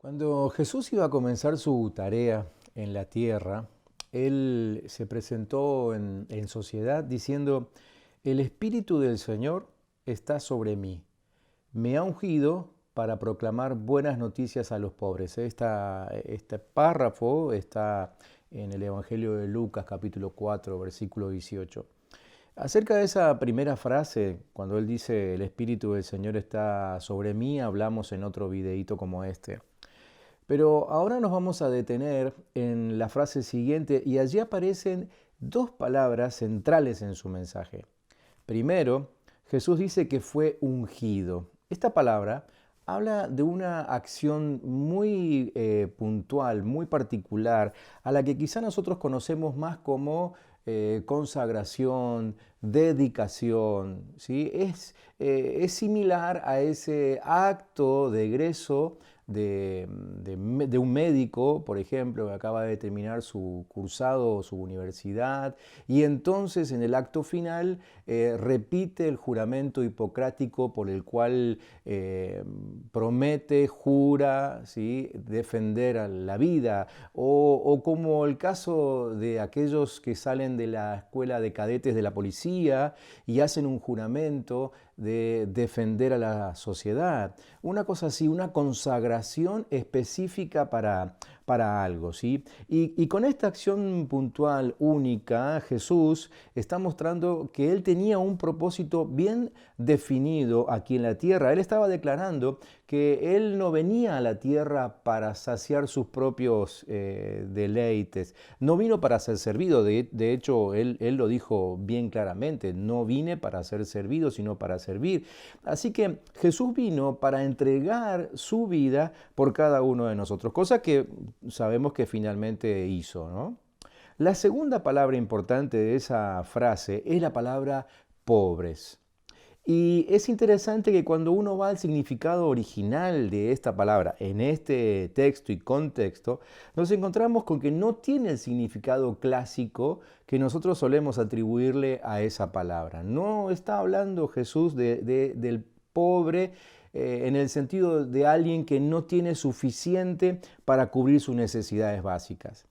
Cuando Jesús iba a comenzar su tarea en la tierra, él se presentó en sociedad diciendo, el Espíritu del Señor está sobre mí, me ha ungido para proclamar buenas noticias a los pobres. Este párrafo está en el Evangelio de Lucas capítulo 4, versículo 18. Acerca de esa primera frase, cuando él dice, el Espíritu del Señor está sobre mí, hablamos en otro videíto como este. Pero ahora nos vamos a detener en la frase siguiente y allí aparecen dos palabras centrales en su mensaje. Primero, Jesús dice que fue ungido. Esta palabra habla de una acción muy puntual, muy particular, a la que quizá nosotros conocemos más como consagración, dedicación. ¿Sí? Es similar a ese acto de egreso de un médico, por ejemplo, que acaba de terminar su cursado o su universidad, y entonces en el acto final repite el juramento hipocrático por el cual promete, jura, ¿sí?, defender a la vida, o como el caso de aquellos que salen de la escuela de cadetes de la policía y hacen un juramento de defender a la sociedad. Una cosa así, una consagración específica para algo, ¿sí? Y con esta acción puntual, única, Jesús está mostrando que Él tenía un propósito bien definido aquí en la tierra. Él estaba declarando que Él no venía a la tierra para saciar sus propios deleites. No vino para ser servido. De hecho, él lo dijo bien claramente. No vine para ser servido, sino para servir. Así que Jesús vino para entregar su vida por cada uno de nosotros, cosa que sabemos que finalmente hizo, ¿no? La segunda palabra importante de esa frase es la palabra pobres. Y es interesante que cuando uno va al significado original de esta palabra en este texto y contexto, nos encontramos con que no tiene el significado clásico que nosotros solemos atribuirle a esa palabra. No está hablando Jesús del pobre en el sentido de alguien que no tiene suficiente para cubrir sus necesidades básicas.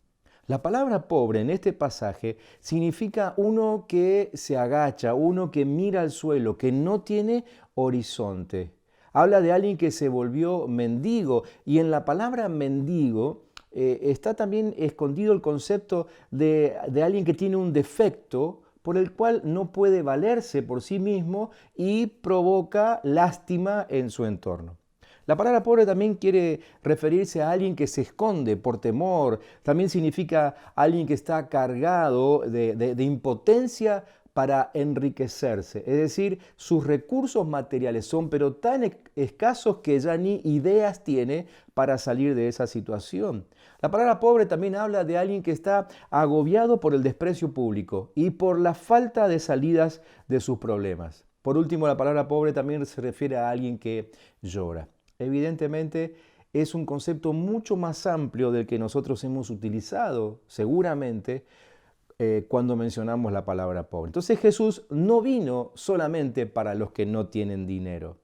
La palabra pobre en este pasaje significa uno que se agacha, uno que mira al suelo, que no tiene horizonte. Habla de alguien que se volvió mendigo y en la palabra mendigo está también escondido el concepto de alguien que tiene un defecto por el cual no puede valerse por sí mismo y provoca lástima en su entorno. La palabra pobre también quiere referirse a alguien que se esconde por temor, también significa alguien que está cargado de impotencia para enriquecerse. Es decir, sus recursos materiales son pero tan escasos que ya ni ideas tiene para salir de esa situación. La palabra pobre también habla de alguien que está agobiado por el desprecio público y por la falta de salidas de sus problemas. Por último, la palabra pobre también se refiere a alguien que llora. Evidentemente es un concepto mucho más amplio del que nosotros hemos utilizado seguramente cuando mencionamos la palabra pobre. Entonces Jesús no vino solamente para los que no tienen dinero.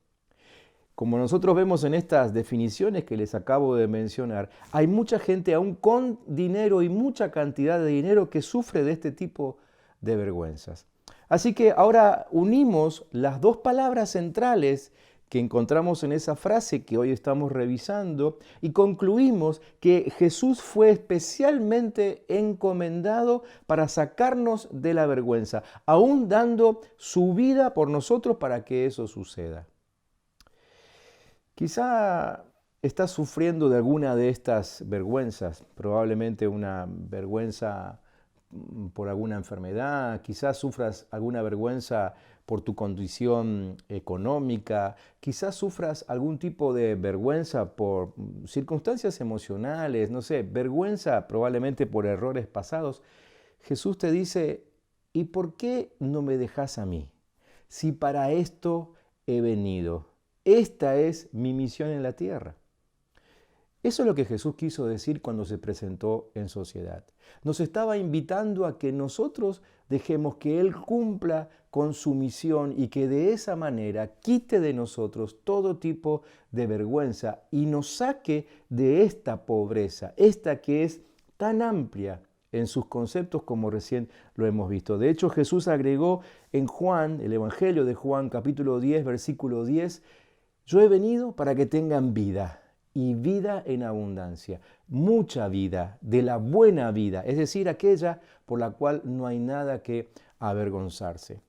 Como nosotros vemos en estas definiciones que les acabo de mencionar, hay mucha gente aún con dinero y mucha cantidad de dinero que sufre de este tipo de vergüenzas. Así que ahora unimos las dos palabras centrales que encontramos en esa frase que hoy estamos revisando y concluimos que Jesús fue especialmente encomendado para sacarnos de la vergüenza, aún dando su vida por nosotros para que eso suceda. Quizá estás sufriendo de alguna de estas vergüenzas, probablemente una vergüenza por alguna enfermedad, quizás sufras alguna vergüenza por tu condición económica, quizás sufras algún tipo de vergüenza por circunstancias emocionales, no sé, vergüenza probablemente por errores pasados. Jesús te dice, ¿y por qué no me dejas a mí? Si para esto he venido. Esta es mi misión en la tierra. Eso es lo que Jesús quiso decir cuando se presentó en sociedad. Nos estaba invitando a que nosotros dejemos que Él cumpla con su misión y que de esa manera quite de nosotros todo tipo de vergüenza y nos saque de esta pobreza, esta que es tan amplia en sus conceptos como recién lo hemos visto. De hecho, Jesús agregó en Juan, el Evangelio de Juan, capítulo 10, versículo 10, yo he venido para que tengan vida y vida en abundancia, mucha vida, de la buena vida, es decir, aquella por la cual no hay nada que avergonzarse.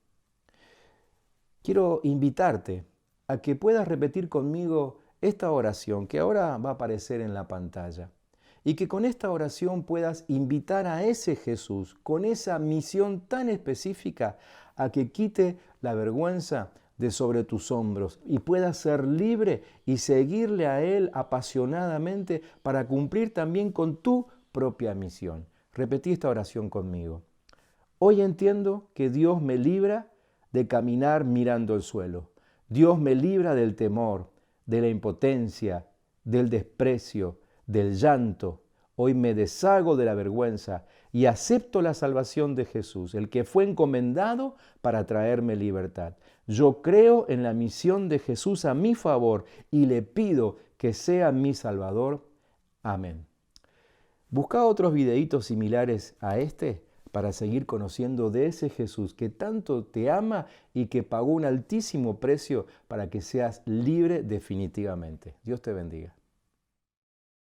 Quiero invitarte a que puedas repetir conmigo esta oración que ahora va a aparecer en la pantalla y que con esta oración puedas invitar a ese Jesús con esa misión tan específica a que quite la vergüenza de sobre tus hombros y puedas ser libre y seguirle a Él apasionadamente para cumplir también con tu propia misión. Repetí esta oración conmigo. Hoy entiendo que Dios me libra de caminar mirando el suelo. Dios me libra del temor, de la impotencia, del desprecio, del llanto. Hoy me deshago de la vergüenza y acepto la salvación de Jesús, el que fue encomendado para traerme libertad. Yo creo en la misión de Jesús a mi favor y le pido que sea mi Salvador. Amén. Busca otros videitos similares a este para seguir conociendo de ese Jesús que tanto te ama y que pagó un altísimo precio para que seas libre definitivamente. Dios te bendiga.